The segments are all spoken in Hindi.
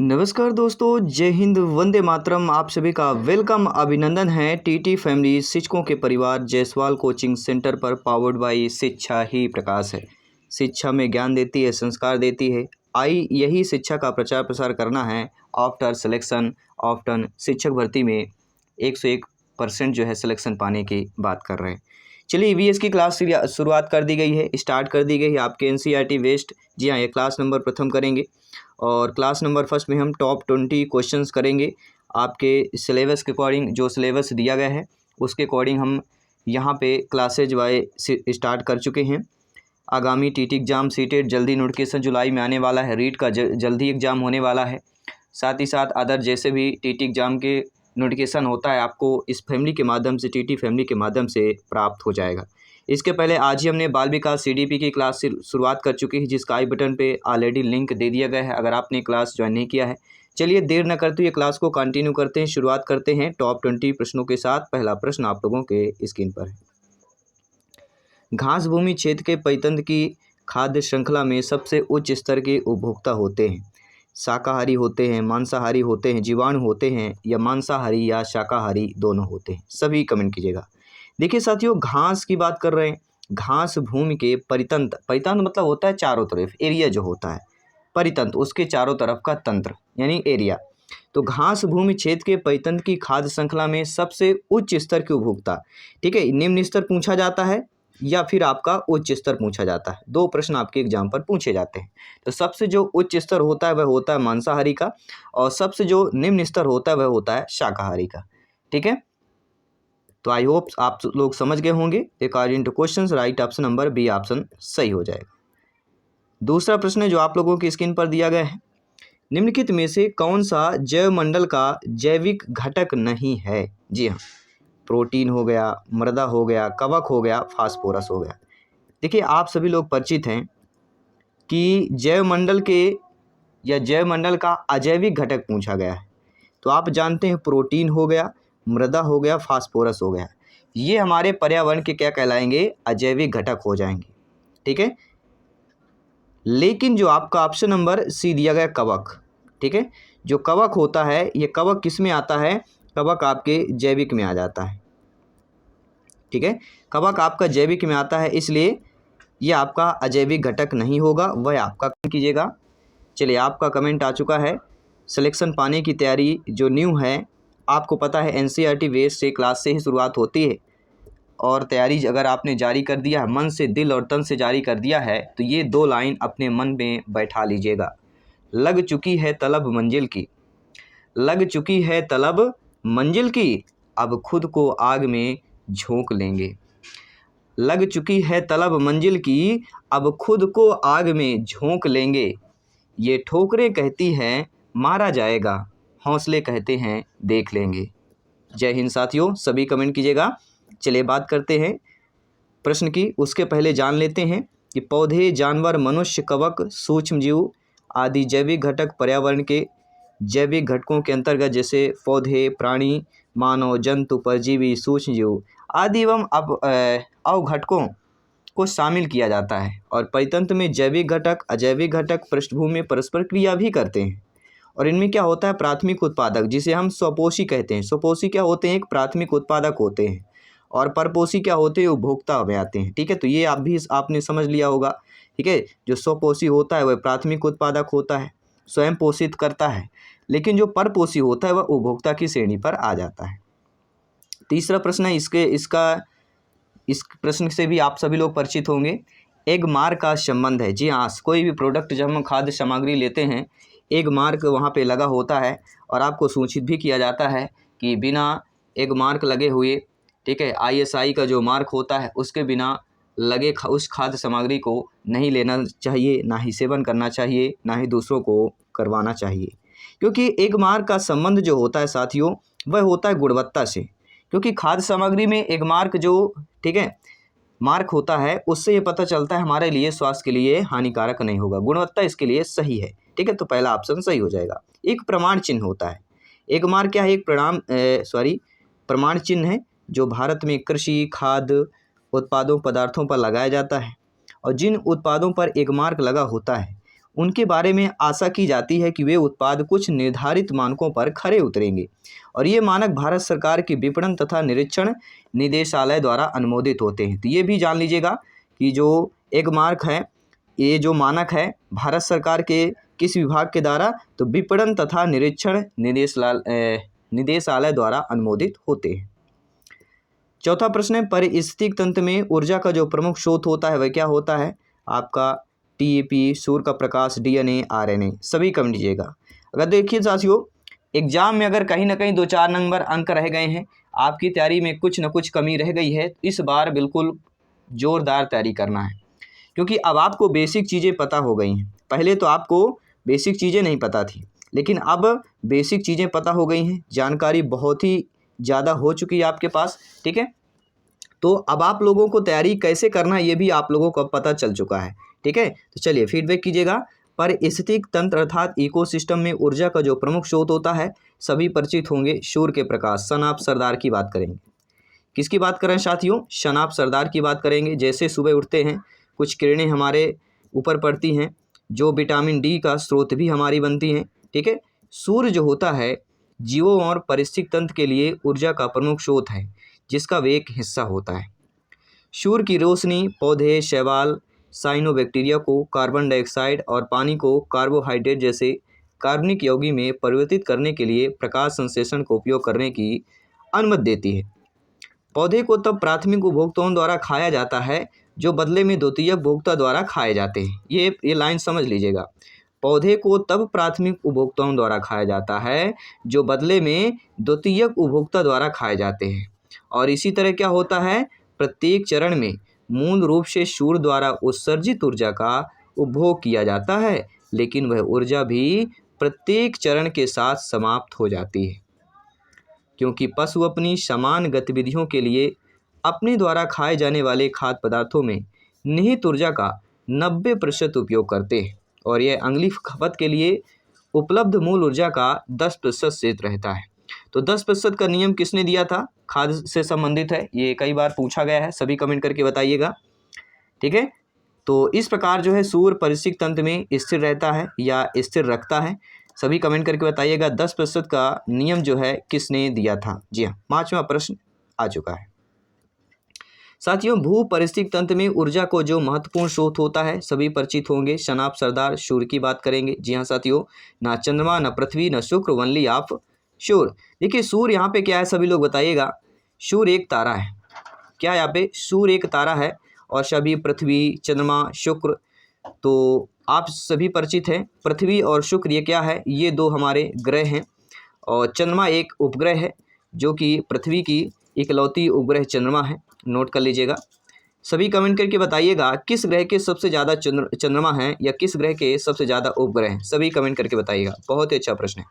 नमस्कार दोस्तों, जय हिंद, वंदे मातरम। आप सभी का वेलकम, अभिनंदन है टीटी फैमिली शिक्षकों के परिवार जायसवाल कोचिंग सेंटर पर। पावर्ड बाई शिक्षा ही प्रकाश है। शिक्षा में ज्ञान देती है, संस्कार देती है। आई यही शिक्षा का प्रचार प्रसार करना है। आफ्टर सिलेक्शन आफ्टर शिक्षक भर्ती में 101% जो है सिलेक्शन पाने की बात कर रहे हैं। चलिए, ईवीएस की क्लास शुरुआत कर दी गई है, स्टार्ट कर दी गई है आपके एनसीईआरटी वेस्ट। जी हाँ, ये क्लास नंबर प्रथम करेंगे और क्लास नंबर फर्स्ट में हम टॉप 20 क्वेश्चंस करेंगे। आपके सिलेबस के अकॉर्डिंग, जो सिलेबस दिया गया है उसके अकॉर्डिंग हम यहाँ पे क्लासेज वाइज स्टार्ट कर चुके हैं। आगामी टीटी एग्ज़ाम सीटेट जल्दी नोटिफिकेशन जुलाई में आने वाला है। रीट का जल्दी एग्ज़ाम होने वाला है। साथ ही साथ अदर जैसे भी टीटी एग्ज़ाम के नोटिफिकेशन होता है आपको इस फैमिली के माध्यम से, टीटी फैमिली के माध्यम से प्राप्त हो जाएगा। इसके पहले आज ही हमने बाल विकास सीडीपी की क्लास से शुरुआत कर चुकी है, जिसका आई बटन पे ऑलरेडी लिंक दे दिया गया है अगर आपने क्लास ज्वाइन नहीं किया है। चलिए देर न करते हुए क्लास को कंटिन्यू करते हैं, शुरुआत करते हैं टॉप 20 प्रश्नों के साथ। पहला प्रश्न आप लोगों के स्क्रीन पर है। घास भूमि क्षेत्र के पैतंत्र की खाद्य श्रृंखला में सबसे उच्च स्तर के उपभोक्ता होते हैं। शाकाहारी होते हैं, मांसाहारी होते हैं, जीवाणु होते हैं, या मांसाहारी या शाकाहारी दोनों होते हैं। सभी कमेंट कीजिएगा। देखिए साथियों, घास की बात कर रहे हैं। घास भूमि के परितंत्र, परितंत्र मतलब होता है चारों तरफ, एरिया जो होता है। परितंत्र उसके चारों तरफ का तंत्र यानी एरिया। तो घास भूमि क्षेत्र के परितंत्र की खाद्य श्रृंखला में सबसे उच्च स्तर के उपभोक्ता, ठीक है, निम्न स्तर पूछा जाता है या फिर आपका उच्च स्तर पूछा जाता है। दो प्रश्न आपके एग्जाम पर पूछे जाते हैं। तो सबसे जो उच्च स्तर होता है वह होता है मांसाहारी का, और सबसे जो निम्न स्तर होता है वह होता है शाकाहारी का। ठीक है, तो आई होप आप लोग समझ गए होंगे। According to questions right option number B option सही हो जाएगा। दूसरा प्रश्न है जो आप लोगों की स्क्रीन पर दिया गया है। निम्नलिखित में से कौन सा जैव मंडल का जैविक घटक नहीं है? जी हाँ, प्रोटीन हो गया, मृदा हो गया, कवक हो गया, फास्फोरस हो गया। देखिए आप सभी लोग परिचित हैं कि जैव मंडल के या जैव मंडल का अजैविक घटक पूछा गया है। तो आप जानते हैं प्रोटीन हो गया, मृदा हो गया, फास्फोरस हो गया, ये हमारे पर्यावरण के क्या कहलाएंगे? अजैविक घटक हो जाएंगे। ठीक है, लेकिन जो आपका ऑप्शन नंबर सी दिया गया कवक, ठीक है, जो कवक होता है, ये कवक किस में आता है? कवक आपके जैविक में आ जाता है। ठीक है, कवक आपका जैविक में आता है, इसलिए ये आपका अजैविक घटक नहीं होगा, वह आपका कीजिएगा। चलिए, आपका कमेंट आ चुका है। सिलेक्शन पाने की तैयारी जो न्यू है, आपको पता है एनसीईआरटी बेस से क्लास से ही शुरुआत होती है, और तैयारी अगर आपने जारी कर दिया है, मन से, दिल और तन से जारी कर दिया है, तो ये दो लाइन अपने मन में बैठा लीजिएगा। लग चुकी है तलब मंजिल की, लग चुकी है तलब मंजिल की, अब खुद को आग में झोंक लेंगे। लग चुकी है तलब मंजिल की, अब खुद को आग में झोंक लेंगे। ये ठोकरें कहती हैं मारा जाएगा, हौसले कहते हैं देख लेंगे। जय हिंद साथियों, सभी कमेंट कीजिएगा। चलिए बात करते हैं प्रश्न की। उसके पहले जान लेते हैं कि पौधे, जानवर, मनुष्य, कवक, सूक्ष्म जीव आदि जैविक घटक पर्यावरण के जैविक घटकों के अंतर्गत, जैसे पौधे, प्राणी, मानव, जंतु, परजीवी, सूक्ष्म जीव आदि एवं अवघटकों को शामिल किया जाता है। और परितंत्र में जैविक घटक, अजैविक घटक पृष्ठभूमि में परस्पर क्रिया भी करते हैं। और इनमें क्या होता है? प्राथमिक उत्पादक, जिसे हम स्वपोषी कहते हैं। स्वपोषी क्या होते हैं? एक प्राथमिक उत्पादक होते हैं। और परपोषी क्या होते हैं? उपभोक्ता में आते हैं। ठीक है, तो ये आप भी आपने समझ लिया होगा। ठीक है, जो स्वपोषी होता है वह प्राथमिक उत्पादक होता है, स्वयं पोषित करता है, लेकिन जो परपोषी होता है वह उपभोक्ता की श्रेणी पर आ जाता है। तीसरा प्रश्न है इस प्रश्न से भी आप सभी लोग परिचित होंगे। एग मार्क का संबंध है। जी हाँ, कोई भी प्रोडक्ट जब हम खाद्य सामग्री लेते हैं, एग मार्क वहाँ पे लगा होता है, और आपको सूचित भी किया जाता है कि बिना एग मार्क लगे हुए, ठीक है, आईएसआई का जो मार्क होता है उसके बिना लगे उस खाद्य सामग्री को नहीं लेना चाहिए, ना ही सेवन करना चाहिए, ना ही दूसरों को करवाना चाहिए। क्योंकि एग मार्क का संबंध जो होता है साथियों, वह होता है गुणवत्ता से। क्योंकि खाद्य सामग्री में एग मार्क जो, ठीक है, मार्क होता है, उससे ये पता चलता है हमारे लिए, स्वास्थ्य के लिए हानिकारक नहीं होगा, गुणवत्ता इसके लिए सही है। ठीक है, तो पहला ऑप्शन सही हो जाएगा। एक प्रमाण चिन्ह होता है। एग मार्क क्या है? एक प्रमाण चिन्ह है जो भारत में कृषि, खाद्य उत्पादों, पदार्थों पर लगाया जाता है। और जिन उत्पादों पर एग मार्क लगा होता है उनके बारे में आशा की जाती है कि वे उत्पाद कुछ निर्धारित मानकों पर खरे उतरेंगे और ये मानक भारत सरकार के विपणन तथा निरीक्षण निदेशालय द्वारा अनुमोदित होते हैं। तो ये भी जान लीजिएगा कि जो एक मार्क है, ये जो मानक है भारत सरकार के किस विभाग के द्वारा, तो विपणन तथा निरीक्षण निदेशालय द्वारा अनुमोदित होते हैं। चौथा प्रश्न है, पारिस्थितिक तंत्र में ऊर्जा का जो प्रमुख स्रोत होता है वह क्या होता है? आपका टीईपी, सूर्य का प्रकाश, डीएनए, आरएनए। सभी कमेंट कीजिएगा। अगर देखिए साथियों, एग्जाम में अगर कहीं ना कहीं 2-4 नंबर अंक रह गए हैं, आपकी तैयारी में कुछ न कुछ कमी रह गई है, इस बार बिल्कुल जोरदार तैयारी करना है, क्योंकि अब आपको बेसिक चीज़ें पता हो गई हैं। पहले तो आपको बेसिक चीज़ें नहीं पता थी, लेकिन अब बेसिक चीज़ें पता हो गई हैं, जानकारी बहुत ही ज़्यादा हो चुकी है आपके पास। ठीक है, तो अब आप लोगों को तैयारी कैसे करना है ये भी आप लोगों को पता चल चुका है। ठीक है, तो चलिए फीडबैक कीजिएगा। पारिस्थितिक तंत्र अर्थात इकोसिस्टम में ऊर्जा का जो प्रमुख स्रोत होता है, सभी परिचित होंगे, सूर्य के प्रकाश। सन ऑफ सरदार की बात करेंगे। किसकी बात करें साथियों? सन ऑफ सरदार की बात करेंगे। जैसे सुबह उठते हैं, कुछ किरणें हमारे ऊपर पड़ती हैं, जो विटामिन डी का स्रोत भी हमारी बनती हैं। ठीक है, सूर्य जो होता है जीवों और पारिस्थितिक तंत्र के लिए ऊर्जा का प्रमुख स्रोत है, जिसका वे एक हिस्सा होता है। सूर्य की रोशनी पौधे, शैवाल, साइनोबैक्टीरिया को कार्बन डाइऑक्साइड और पानी को कार्बोहाइड्रेट जैसे कार्बनिक यौगिक में परिवर्तित करने के लिए प्रकाश संश्लेषण का उपयोग करने की अनुमति देती है। पौधे को तब प्राथमिक उपभोक्ताओं द्वारा खाया जाता है जो बदले में द्वितीयक उपभोक्ता द्वारा खाए जाते हैं। ये लाइन समझ लीजिएगा। पौधे को तब प्राथमिक उपभोक्ताओं द्वारा खाया जाता है जो बदले में द्वितीयक उपभोक्ता द्वारा खाए जाते हैं। और इसी तरह क्या होता है, प्रत्येक चरण में मूल रूप से सूर्य द्वारा उत्सर्जित ऊर्जा का उपभोग किया जाता है, लेकिन वह ऊर्जा भी प्रत्येक चरण के साथ समाप्त हो जाती है, क्योंकि पशु अपनी समान गतिविधियों के लिए अपने द्वारा खाए जाने वाले खाद्य पदार्थों में निहित ऊर्जा का 90% उपयोग करते हैं और यह अगली खपत के लिए उपलब्ध मूल ऊर्जा का 10% शेष रहता है। तो 10% का नियम किसने दिया था? खाद्य से संबंधित है, ये कई बार पूछा गया है, सभी कमेंट करके बताइएगा। ठीक है, तो इस प्रकार जो है सूर्य पारिस्थितिक तंत्र में स्थिर रहता है या स्थिर रखता है, सभी कमेंट करके बताइएगा। 10% का नियम जो है किसने दिया था? जी हाँ, 5वां प्रश्न आ चुका है साथियों। भू पारिस्थितिक तंत्र में ऊर्जा को जो महत्वपूर्ण स्रोत होता है, सभी परिचित होंगे। सन ऑफ सरदार, सूर्य की बात करेंगे। जी हाँ साथियों, ना चंद्रमा, न पृथ्वी, न शुक्र, ओनली ऑफ सूर्य। देखिए सूर्य यहाँ पे क्या है, सभी लोग बताइएगा। सूर्य एक तारा है। क्या यहाँ पे? सूर्य एक तारा है और सभी पृथ्वी, चंद्रमा, शुक्र, तो आप सभी परिचित हैं। पृथ्वी और शुक्र ये क्या है? ये 2 हमारे ग्रह हैं और चंद्रमा एक उपग्रह है, जो कि पृथ्वी की इकलौती उपग्रह चंद्रमा है। नोट कर लीजिएगा। सभी कमेंट करके बताइएगा किस ग्रह के सबसे ज़्यादा चंद्रमा हैं या किस ग्रह के सबसे ज़्यादा उपग्रह हैं, सभी कमेंट करके बताइएगा। बहुत ही अच्छा प्रश्न है।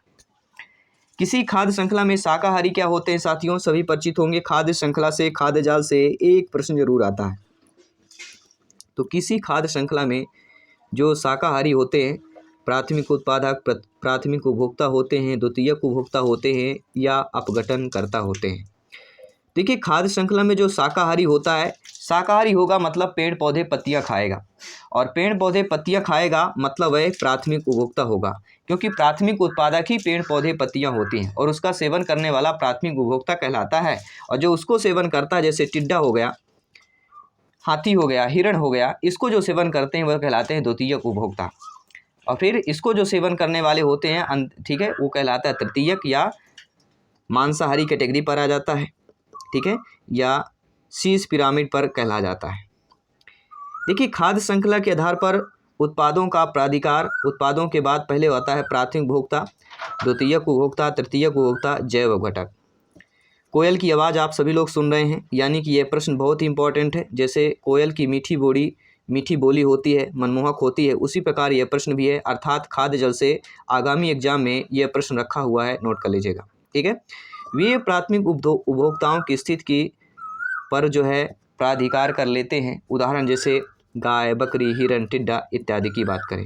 किसी खाद्य श्रृंखला में शाकाहारी क्या होते हैं साथियों? सभी परिचित होंगे। खाद्य श्रृंखला से, खाद्य जाल से एक प्रश्न जरूर आता है। तो किसी खाद्य श्रृंखला में जो शाकाहारी होते हैं, प्राथमिक उत्पादक, प्राथमिक उपभोक्ता होते हैं, द्वितीयक उपभोक्ता होते हैं या अपघटनकर्ता होते हैं। देखिए खाद्य श्रृंखला में जो शाकाहारी होता है, शाकाहारी होगा मतलब पेड़ पौधे पत्तियां खाएगा, और पेड़ पौधे पत्तियां खाएगा मतलब वह प्राथमिक उपभोक्ता होगा, क्योंकि प्राथमिक उत्पादक ही पेड़ पौधे पत्तियां होती हैं और उसका सेवन करने वाला प्राथमिक उपभोक्ता कहलाता है। और जो उसको सेवन करता है, जैसे टिड्डा हो गया, हाथी हो गया, हिरण हो गया, इसको जो सेवन करते हैं वह कहलाते हैं द्वितीयक उपभोक्ता। और फिर इसको जो सेवन करने वाले होते हैं, ठीक है, वो कहलाता है तृतीयक या मांसाहारी कैटेगरी पर आ जाता है। ठीक है, या शीर्ष पिरामिड पर कहला जाता है। देखिए खाद्य श्रृंखला के आधार पर उत्पादों का प्राधिकार, उत्पादों के बाद पहले होता है प्राथमिक उपभोक्ता, द्वितीयक उपभोक्ता, तृतीयक उपभोक्ता, जैव घटक। कोयल की आवाज़ आप सभी लोग सुन रहे हैं, यानी कि यह प्रश्न बहुत ही इंपॉर्टेंट है। जैसे कोयल की मीठी बोली होती है, मनमोहक होती है, उसी प्रकार यह प्रश्न भी है। अर्थात खाद्य जल से आगामी एग्जाम में यह प्रश्न रखा हुआ है, नोट कर लीजिएगा। ठीक है, वे प्राथमिक उपभोक्ताओं की स्थिति की पर जो है प्राधिकार कर लेते हैं। उदाहरण जैसे गाय, बकरी, हिरन, टिड्डा इत्यादि की बात करें।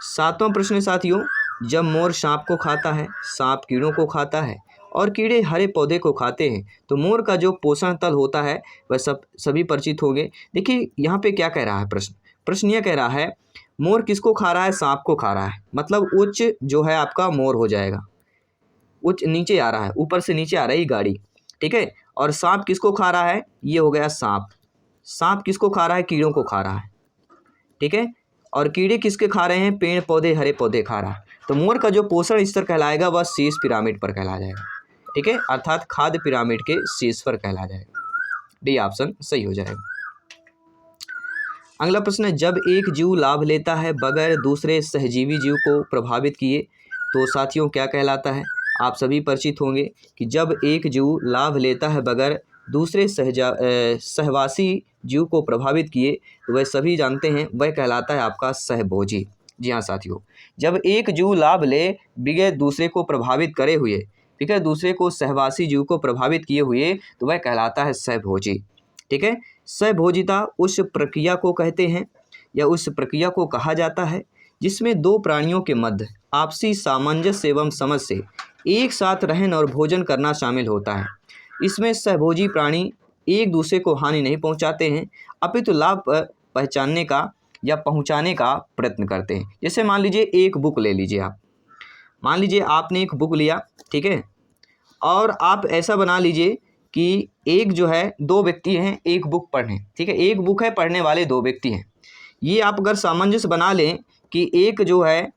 7वां प्रश्न साथियों, जब मोर सांप को खाता है, सांप कीड़ों को खाता है और कीड़े हरे पौधे को खाते हैं, तो मोर का जो पोषण तल होता है वह सभी परिचित होंगे। देखिए यहाँ पे क्या कह रहा है प्रश्न, प्रश्न यह कह रहा है मोर किसको खा रहा है, सांप को खा रहा है। मतलब उच्च जो है आपका मोर हो जाएगा, उच्च नीचे आ रहा है, ऊपर से नीचे आ रही है गाड़ी, ठीक है। और सांप किसको खा रहा है, ये हो गया सांप। सांप किसको खा रहा है, कीड़ों को खा रहा है, ठीक है। और कीड़े किसके खा रहे हैं, पेड़ पौधे, हरे पौधे खा रहा है। तो मोर का जो पोषण स्तर कहलाएगा वह शीर्ष पिरामिड पर कहला जाएगा, ठीक है, अर्थात खाद्य पिरामिड के शीर्ष पर कहला जाएगा। डी ऑप्शन सही हो जाएगा। अगला प्रश्न है जब एक जीव लाभ लेता है बगैर दूसरे सहजीवी जीव को प्रभावित किए तो साथियों क्या कहलाता है। आप सभी परिचित होंगे कि जब एक जीव लाभ लेता है बगैर दूसरे सहवासी जीव को प्रभावित किए तो वह सभी जानते हैं वह कहलाता है आपका सहभोजी। जी हाँ साथियों, जब एक जीव लाभ ले बगैर दूसरे को प्रभावित करे हुए, ठीक है, दूसरे को सहवासी जीव को प्रभावित किए हुए तो वह कहलाता है सहभोजी, ठीक है। सहभोजिता उस प्रक्रिया को कहते हैं या उस प्रक्रिया को कहा जाता है जिसमें दो प्राणियों के मध्य आपसी सामंजस्य एवं समझ से एक साथ रहन और भोजन करना शामिल होता है। इसमें सहभोजी प्राणी एक दूसरे को हानि नहीं पहुंचाते हैं अपितु लाभ पहचानने का या पहुंचाने का प्रयत्न करते हैं। जैसे मान लीजिए एक बुक ले लीजिए आप, मान लीजिए आपने एक बुक लिया, ठीक है, और आप ऐसा बना लीजिए कि एक जो है दो व्यक्ति हैं एक बुक पढ़ने, ठीक है, एक बुक है पढ़ने वाले दो व्यक्ति हैं। ये आप अगर सामंजस्य बना लें कि एक जो है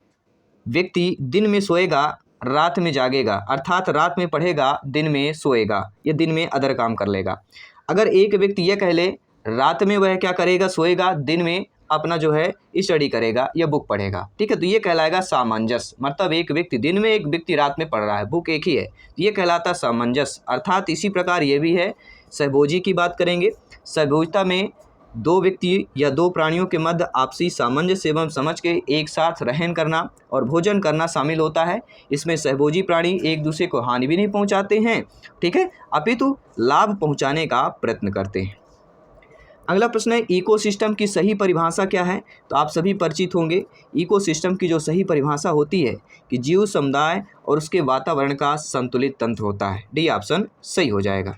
व्यक्ति दिन में सोएगा रात में जागेगा, अर्थात रात में पढ़ेगा दिन में सोएगा, ये दिन में अदर काम कर लेगा। अगर एक व्यक्ति यह कह ले रात में वह क्या करेगा, सोएगा, दिन में अपना जो है स्टडी करेगा या बुक पढ़ेगा, ठीक है, तो ये कहलाएगा सामंजस्य। मतलब एक व्यक्ति दिन में एक व्यक्ति रात में पढ़ रहा है, बुक एक ही है, तो ये कहलाता सामंजस्य। अर्थात इसी प्रकार ये भी है। सहभोजी की बात करेंगे, सहभोजिता में दो व्यक्ति या दो प्राणियों के मध्य आपसी सामंजस्य एवं समझ के एक साथ रहन करना और भोजन करना शामिल होता है। इसमें सहभोजी प्राणी एक दूसरे को हानि भी नहीं पहुंचाते हैं, ठीक है, अपितु लाभ पहुंचाने का प्रयत्न करते हैं। अगला प्रश्न है इकोसिस्टम की सही परिभाषा क्या है। तो आप सभी परिचित होंगे इकोसिस्टम की जो सही परिभाषा होती है कि जीव समुदाय और उसके वातावरण का संतुलित तंत्र होता है। डी ऑप्शन सही हो जाएगा।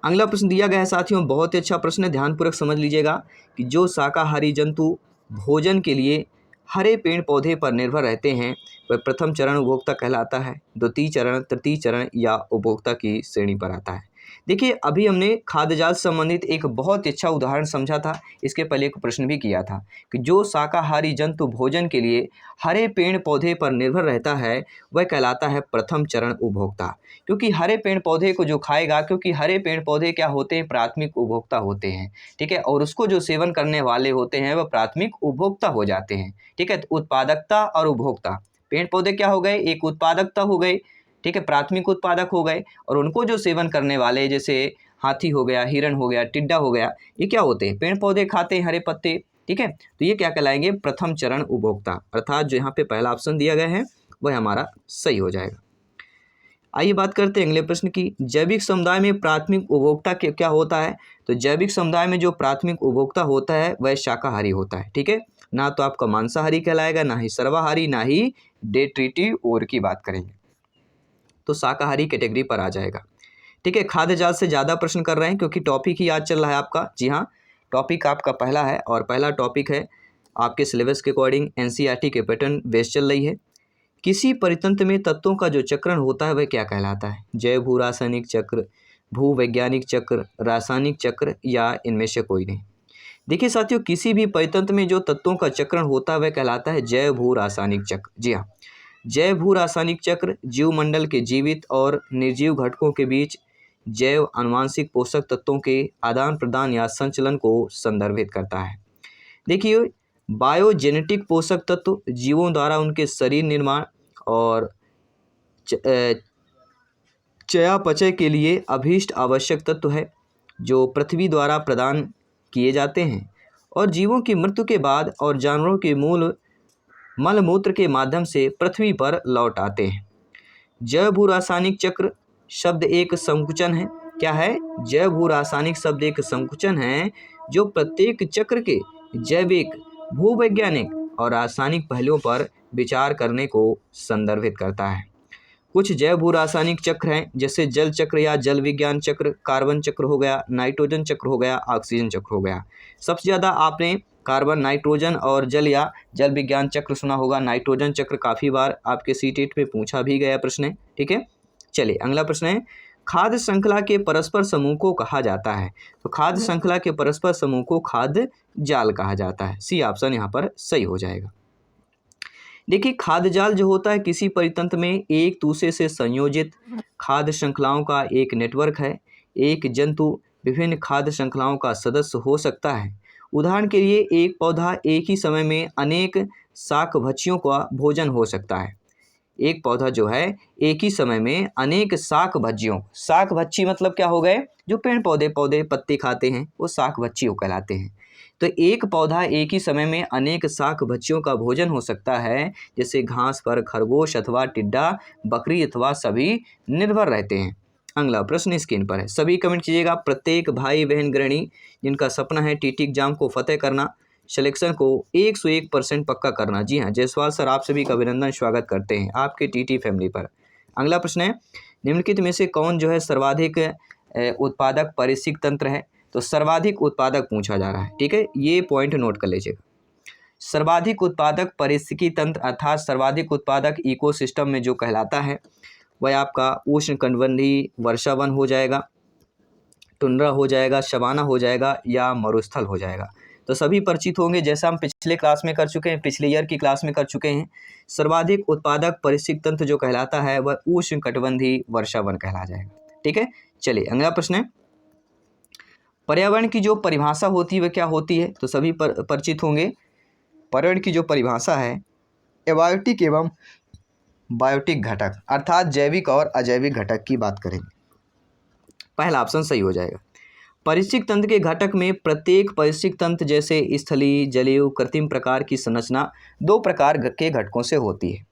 अगला प्रश्न दिया गया है साथियों, बहुत ही अच्छा प्रश्न है, ध्यानपूर्वक समझ लीजिएगा कि जो शाकाहारी जंतु भोजन के लिए हरे पेड़ पौधे पर निर्भर रहते हैं वह प्रथम चरण उपभोक्ता कहलाता है, द्वितीय चरण, तृतीय चरण या उपभोक्ता की श्रेणी पर आता है। देखिए अभी हमने खाद्य जाल से संबंधित एक बहुत ही अच्छा उदाहरण समझा था, इसके पहले एक प्रश्न भी किया था कि जो शाकाहारी जंतु भोजन के लिए हरे पेड़ पौधे पर निर्भर रहता है वह कहलाता है प्रथम चरण उपभोक्ता। क्योंकि हरे पेड़ पौधे को जो खाएगा, क्योंकि हरे पेड़ पौधे क्या होते हैं, प्राथमिक उपभोक्ता होते हैं, ठीक है, और उसको जो सेवन करने वाले होते हैं वह प्राथमिक उपभोक्ता हो जाते हैं, ठीक है। तो उत्पादकता और उपभोक्ता, पेड़ पौधे क्या हो गए, एक उत्पादकता हो गए, ठीक है, प्राथमिक उत्पादक हो गए, और उनको जो सेवन करने वाले जैसे हाथी हो गया, हिरण हो गया, टिड्डा हो गया, ये क्या होते हैं, पेड़ पौधे खाते हैं, हरे पत्ते, ठीक है। तो ये क्या कहलाएंगे, प्रथम चरण उपभोक्ता। अर्थात जो यहाँ पे पहला ऑप्शन दिया गया है वह हमारा सही हो जाएगा। आइए बात करते हैं अगले प्रश्न की। जैविक समुदाय में प्राथमिक उपभोक्ता क्या होता है। तो जैविक समुदाय में जो प्राथमिक उपभोक्ता होता है वह शाकाहारी होता है, ठीक है, ना तो आपका मांसाहारी कहलाएगा, ना ही सर्वाहारी, ना ही डेट्रिटिव और की बात करेंगे तो शाकाहारी कैटेगरी पर आ जाएगा, ठीक है। खाद्य जाल से ज़्यादा प्रश्न कर रहे हैं क्योंकि टॉपिक ही आज चल रहा है आपका। जी हाँ, टॉपिक आपका पहला है और पहला टॉपिक है आपके सिलेबस के अकॉर्डिंग एनसीईआरटी के पैटर्न बेस चल रही है। किसी परितंत्र में तत्वों का जो चक्रण होता है वह क्या कहलाता है। जैव भू रासायनिक चक्र, भूवैज्ञानिक चक्र, रासायनिक चक्र या इनमें से कोई नहीं। देखिए साथियों, किसी भी परितंत्र में जो तत्वों का चक्रण होता है वह कहलाता है जैव भू रासायनिक चक्र। जी हाँ, जैव भू रासायनिक चक्र जीवमंडल के जीवित और निर्जीव घटकों के बीच जैव आनुवांशिक पोषक तत्वों के आदान प्रदान या संचलन को संदर्भित करता है। देखिए, बायोजेनेटिक पोषक तत्व जीवों द्वारा उनके शरीर निर्माण और चयापचय के लिए अभीष्ट आवश्यक तत्व है जो पृथ्वी द्वारा प्रदान किए जाते हैं और जीवों की मृत्यु के बाद और जानवरों के मूल मलमूत्र के माध्यम से पृथ्वी पर लौट आते हैं। जैव भू रासायनिक चक्र शब्द एक संकुचन है। क्या है, जैव भू रासायनिक शब्द एक संकुचन है जो प्रत्येक चक्र के जैविक, भूवैज्ञानिक और रासायनिक पहलुओं पर विचार करने को संदर्भित करता है। कुछ जैव भू रासायनिक चक्र हैं, जैसे जल चक्र या जल विज्ञान चक्र, कार्बन चक्र हो गया, नाइट्रोजन चक्र हो गया, ऑक्सीजन चक्र हो गया। सबसे ज़्यादा आपने कार्बन, नाइट्रोजन और जल या जल विज्ञान चक्र सुना होगा। नाइट्रोजन चक्र काफ़ी बार आपके सीटेट में पूछा भी गया प्रश्न है, ठीक है। चलिए अगला प्रश्न है, खाद्य श्रृंखला के परस्पर समूह को कहा जाता है। तो खाद्य श्रृंखला के परस्पर समूह को खाद्य जाल कहा जाता है। सी ऑप्शन यहाँ पर सही हो जाएगा। देखिए, खाद्य जाल जो होता है किसी परितंत्र में एक दूसरे से संयोजित खाद्य श्रृंखलाओं का एक नेटवर्क है। एक जंतु विभिन्न खाद्य श्रृंखलाओं का सदस्य हो सकता है। उदाहरण के लिए एक पौधा एक ही समय में अनेक शाक भक्षियों का भोजन हो सकता है। एक पौधा जो है एक ही समय में अनेक शाक भक्षी मतलब क्या हो गए, जो पेड़ पौधे पत्ते खाते हैं वो शाक भक्षी कहलाते हैं। तो एक पौधा एक ही समय में अनेक शाक भक्षियों का भोजन हो सकता है, जैसे घास पर खरगोश अथवा टिड्डा, बकरी अथवा सभी निर्भर रहते हैं। अगला प्रश्न स्क्रीन पर है, सभी कमेंट कीजिएगा। प्रत्येक भाई बहन गृहिणी जिनका सपना है टीटी एग्जाम को फतेह करना, सिलेक्शन को 101% पक्का करना। जी हाँ, जायसवाल सर आप सभी का अभिनंदन, स्वागत करते हैं आपके टीटी फैमिली पर। अगला प्रश्न है, निम्नलिखित में से कौन जो है सर्वाधिक उत्पादक पारिस्थितिक तंत्र है। तो सर्वाधिक उत्पादक पूछा जा रहा है, ठीक है, ये पॉइंट नोट कर लीजिएगा। सर्वाधिक उत्पादक पारिस्थितिकी तंत्र अर्थात सर्वाधिक उत्पादक इकोसिस्टम में जो कहलाता है वह आपका उष्णकटिबंधीय वर्षावन हो जाएगा, टुंड्रा हो जाएगा, सवाना हो जाएगा या मरुस्थल हो जाएगा। तो सभी परिचित होंगे, जैसा हम पिछले क्लास में कर चुके हैं, पिछले ईयर की क्लास में कर चुके हैं। सर्वाधिक उत्पादक पारिस्थितिक तंत्र जो कहलाता है वह उष्णकटिबंधीय वर्षावन कहला जाएगा, ठीक है। चलिए अगला प्रश्न है, पर्यावरण की जो परिभाषा होती है वह क्या होती है। तो सभी परिचित होंगे, पर्यावरण की जो परिभाषा है एबायोटिक एवं बायोटिक घटक अर्थात जैविक और अजैविक घटक की बात करेंगे। पहला ऑप्शन सही हो जाएगा। पारिस्थितिक तंत्र के घटक में प्रत्येक पारिस्थितिक तंत्र जैसे स्थलीय, जलीय, कृत्रिम प्रकार की संरचना दो प्रकार के घटकों से होती है।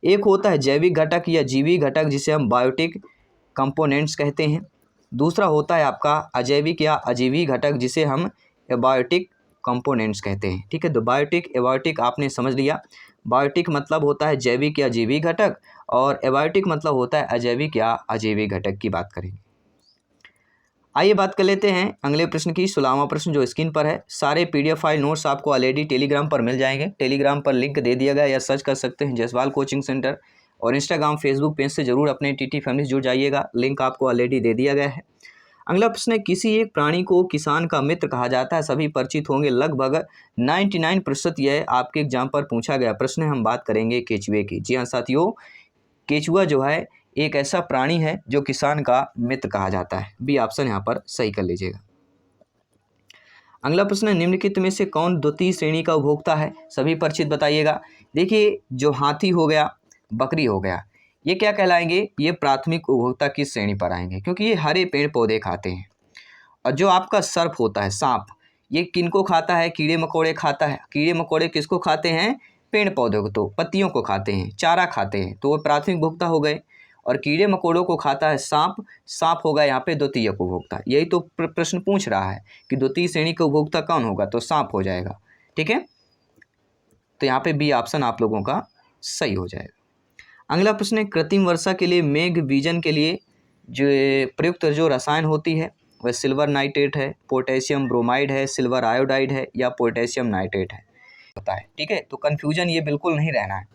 एक होता है जैविक घटक या जीवी घटक जिसे हम बायोटिक कंपोनेंट्स कहते हैं। दूसरा होता है आपका अजैविक या अजीवी घटक जिसे हम एबायोटिक कंपोनेंट्स कहते हैं, ठीक है। तो बायोटिक एबायोटिक आपने समझ लिया। बायोटिक मतलब होता है जैविक या जीवी घटक और एबायोटिक मतलब होता है अजैविक या अजीवी घटक की बात करेंगे। आइए बात कर लेते हैं अगले प्रश्न की। 16वां प्रश्न जो स्क्रीन पर है, सारे पीडीएफ फाइल नोट्स आपको ऑलरेडी टेलीग्राम पर मिल जाएंगे। टेलीग्राम पर लिंक दे दिया गया या सर्च कर सकते हैं जायसवाल कोचिंग सेंटर, और इंस्टाग्राम फेसबुक पेज से जरूर अपने टीटी फैमिली से जुड़ जाइएगा, लिंक आपको ऑलरेडी दे दिया गया है। अगला प्रश्न है, किसी एक प्राणी को किसान का मित्र कहा जाता है। सभी परिचित होंगे, लगभग 99% यह आपके एग्जाम पर पूछा गया प्रश्न है। हम बात करेंगे केचुए की। जी हाँ साथियों, केचुआ जो है एक ऐसा प्राणी है जो किसान का मित्र कहा जाता है। बी ऑप्शन यहाँ पर सही कर लीजिएगा। अगला प्रश्न है, निम्नलिखित में से कौन द्वितीय श्रेणी का उपभोक्ता है। सभी परिचित बताइएगा। देखिए, जो हाथी हो गया, बकरी हो गया, ये क्या कहलाएंगे, ये प्राथमिक उपभोक्ता की श्रेणी पर आएंगे क्योंकि ये हरे पेड़ पौधे खाते हैं। और जो आपका सर्प होता है, सांप, ये किनको खाता है, कीड़े मकोड़े खाता है। कीड़े मकोड़े किसको खाते हैं, पेड़ पौधों को, तो पत्तियों को खाते हैं, चारा खाते हैं, तो वो प्राथमिक उपभोक्ता हो गए। और कीड़े मकोड़ों को खाता है सांप, सांप होगा यहाँ पे द्वितीय उपभोक्ता। यही तो प्रश्न पूछ रहा है कि द्वितीय श्रेणी का उपभोक्ता कौन होगा, तो सांप हो जाएगा, ठीक है। तो यहाँ पे बी ऑप्शन आप लोगों का सही हो जाएगा। अगला प्रश्न है, कृत्रिम वर्षा के लिए मेघ बीजन के लिए जो प्रयुक्त जो रसायन होती है वह सिल्वर नाइट्रेट है, पोटेशियम ब्रोमाइड है, सिल्वर आयोडाइड है या पोटेशियम नाइट्रेट है, होता है, ठीक है। तो कन्फ्यूजन ये बिल्कुल नहीं रहना है,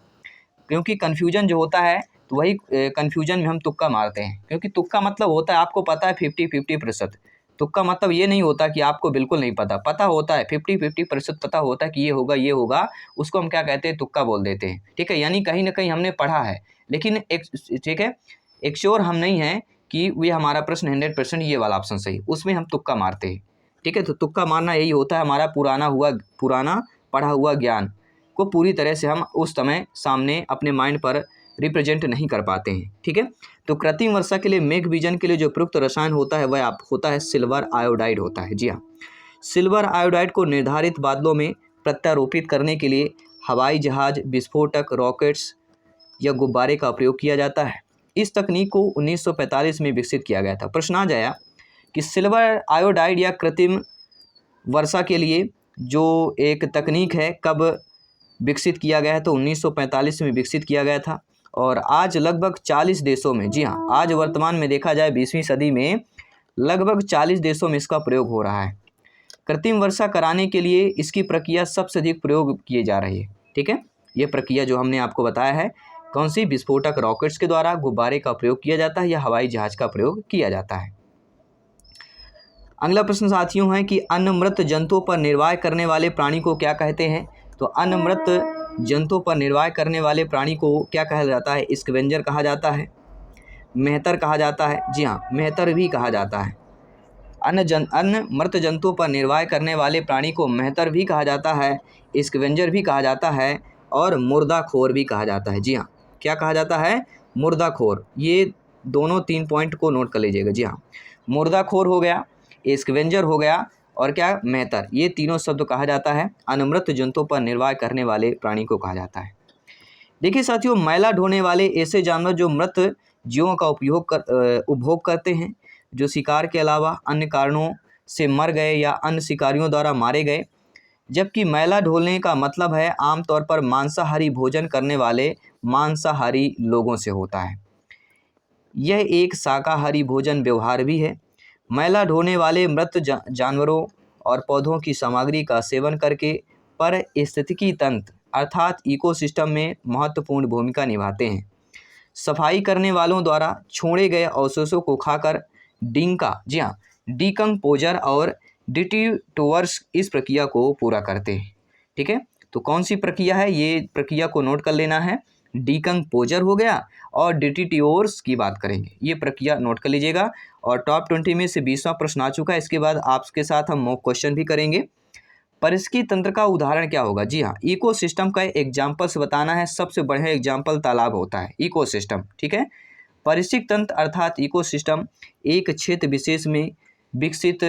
क्योंकि कन्फ्यूजन जो होता है तो वही कन्फ्यूजन में हम तुक्का मारते हैं, क्योंकि तुक्का मतलब होता है आपको पता है 50-50%। तुक्का मतलब ये नहीं होता कि आपको बिल्कुल नहीं पता होता है 50-50% पता होता है कि ये होगा, उसको हम क्या कहते हैं, तुक्का बोल देते हैं, ठीक है। यानी कहीं ना कहीं हमने पढ़ा है, लेकिन एक, ठीक है, एक श्योर हम नहीं हैं कि ये हमारा प्रश्न 100% ये वाला ऑप्शन सही, उसमें हम तुक्का मारते हैं, ठीक है। तो तुक्का मारना यही होता है, हमारा पुराना पढ़ा हुआ ज्ञान को पूरी तरह से हम उस समय सामने अपने माइंड पर रिप्रेजेंट नहीं कर पाते हैं, ठीक है। तो कृत्रिम वर्षा के लिए मेघ बीजन के लिए जो प्रयुक्त रसायन होता है वह होता है सिल्वर आयोडाइड होता है। जी हाँ, सिल्वर आयोडाइड को निर्धारित बादलों में प्रत्यारोपित करने के लिए हवाई जहाज, विस्फोटक, रॉकेट्स या गुब्बारे का प्रयोग किया जाता है। इस तकनीक को 1945 में विकसित किया गया था। प्रश्न आ जाया कि सिल्वर आयोडाइड या कृत्रिम वर्षा के लिए जो एक तकनीक है कब विकसित किया गया है, तो 1945 में विकसित किया गया था। और आज लगभग 40 देशों में, जी हाँ, आज वर्तमान में देखा जाए 20वीं सदी में लगभग 40 देशों में इसका प्रयोग हो रहा है। कृत्रिम वर्षा कराने के लिए इसकी प्रक्रिया सबसे अधिक प्रयोग किए जा रही है। ठीक है, ये प्रक्रिया जो हमने आपको बताया है, कौन सी? विस्फोटक रॉकेट्स के द्वारा गुब्बारे का प्रयोग किया जाता है या हवाई जहाज का प्रयोग किया जाता है। अगला प्रश्न साथियों है कि अन्य मृत जंतुओं पर निर्वाह करने वाले प्राणी को क्या कहते हैं? तो अन्य मृत जंतुओं पर निर्वाह करने वाले प्राणी को क्या कहा जाता है? स्कैवेंजर कहा जाता है, मेहतर कहा जाता है, जी हाँ, मेहतर भी कहा जाता है। अन्य मृत जंतुओं पर निर्वाह करने वाले प्राणी को मेहतर भी कहा जाता है, स्कैवेंजर भी कहा जाता है और मुर्दाखोर भी कहा जाता है। जी हाँ, क्या कहा जाता है? मुर्दाखोर। ये दोनों 3 पॉइंट को नोट कर लीजिएगा। जी हाँ, मुर्दाखोर हो गया, स्कैवेंजर हो गया और क्या? मेहतर। ये तीनों शब्द कहा जाता है अनमृत जंतुओं पर निर्वाह करने वाले प्राणी को कहा जाता है। देखिए साथियों, मैला ढोने वाले ऐसे जानवर जो मृत जीवों का उपभोग करते हैं, जो शिकार के अलावा अन्य कारणों से मर गए या अन्य शिकारियों द्वारा मारे गए। जबकि मैला ढोने का मतलब है आमतौर पर मांसाहारी भोजन करने वाले मांसाहारी लोगों से होता है। यह एक शाकाहारी भोजन व्यवहार भी है। मैला ढोने वाले मृत जानवरों और पौधों की सामग्री का सेवन करके पारिस्थितिकी तंत्र अर्थात इकोसिस्टम में महत्वपूर्ण भूमिका निभाते हैं। सफाई करने वालों द्वारा छोड़े गए अवशेषों को खाकर जी हाँ, डिकम्पोजर और डिटिटोवर्स इस प्रक्रिया को पूरा करते हैं। ठीक है, तो कौन सी प्रक्रिया है? ये प्रक्रिया को नोट कर लेना है। डिकम्पोजर हो गया और डिटिटोवर्स की बात करेंगे, ये प्रक्रिया नोट कर लीजिएगा। और टॉप 20 में से 20वां प्रश्न आ चुका है। इसके बाद आपके साथ हम मॉक क्वेश्चन भी करेंगे। पारिस्थितिकी तंत्र का उदाहरण क्या होगा? जी हाँ, इकोसिस्टम का एग्जाम्पल से बताना है। सबसे बढ़िया एग्जाम्पल तालाब होता है, इकोसिस्टम। ठीक है, पारिस्थितिक तंत्र अर्थात इकोसिस्टम एक क्षेत्र विशेष में विकसित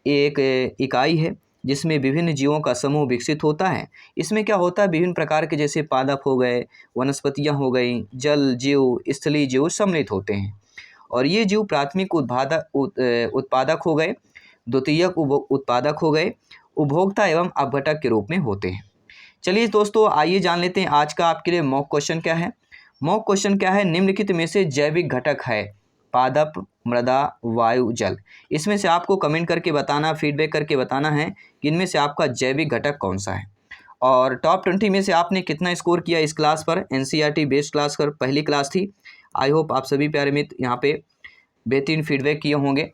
एक इकाई है जिसमें विभिन्न जीवों का समूह विकसित होता है। इसमें क्या होता है? विभिन्न प्रकार के जैसे पादप हो गए, वनस्पतियाँ हो गई, जल जीव, स्थलीय जीव सम्मिलित होते हैं। और ये जीव प्राथमिक उत्पादक हो गए, द्वितीयक उत्पादक हो गए, उपभोक्ता एवं अपघटक के रूप में होते हैं। चलिए दोस्तों, आइए जान लेते हैं आज का आपके लिए मॉक क्वेश्चन क्या है। मॉक क्वेश्चन क्या है? निम्नलिखित में से जैविक घटक है पादप, मृदा, वायु, जल। इसमें से आपको कमेंट करके बताना, फीडबैक करके बताना है कि इनमें से आपका जैविक घटक कौन सा है। और टॉप 20 में से आपने कितना स्कोर किया इस क्लास पर? एनसीईआरटी बेस्ड क्लास पर पहली क्लास थी। आई होप आप सभी प्यारे मित्र यहाँ पे बेहतरीन फीडबैक किए होंगे।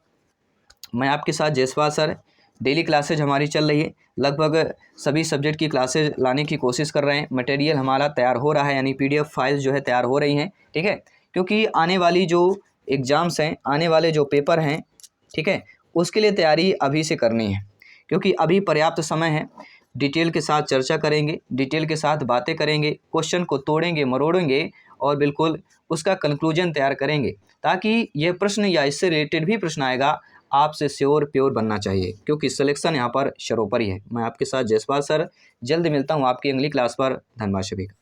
मैं आपके साथ जयसवाल सर, डेली क्लासेज हमारी चल रही है। लगभग सभी सब्जेक्ट की क्लासेज लाने की कोशिश कर रहे हैं। मटेरियल हमारा तैयार हो रहा है, यानी पीडीएफ फाइल्स जो है तैयार हो रही हैं। ठीक है, क्योंकि आने वाली जो एग्ज़ाम्स हैं, आने वाले जो पेपर हैं, ठीक है, उसके लिए तैयारी अभी से करनी है, क्योंकि अभी पर्याप्त समय है। डिटेल के साथ चर्चा करेंगे, डिटेल के साथ बातें करेंगे, क्वेश्चन को तोड़ेंगे मरोड़ेंगे और बिल्कुल उसका कंक्लूजन तैयार करेंगे, ताकि यह प्रश्न या इससे रिलेटेड भी प्रश्न आएगा आपसे श्योर प्योर बनना चाहिए, क्योंकि सिलेक्शन यहाँ पर सर्वोपरि है। मैं आपके साथ जयसवाल सर, जल्द मिलता हूँ आपकी अगली क्लास पर। धन्यवाद सभी का।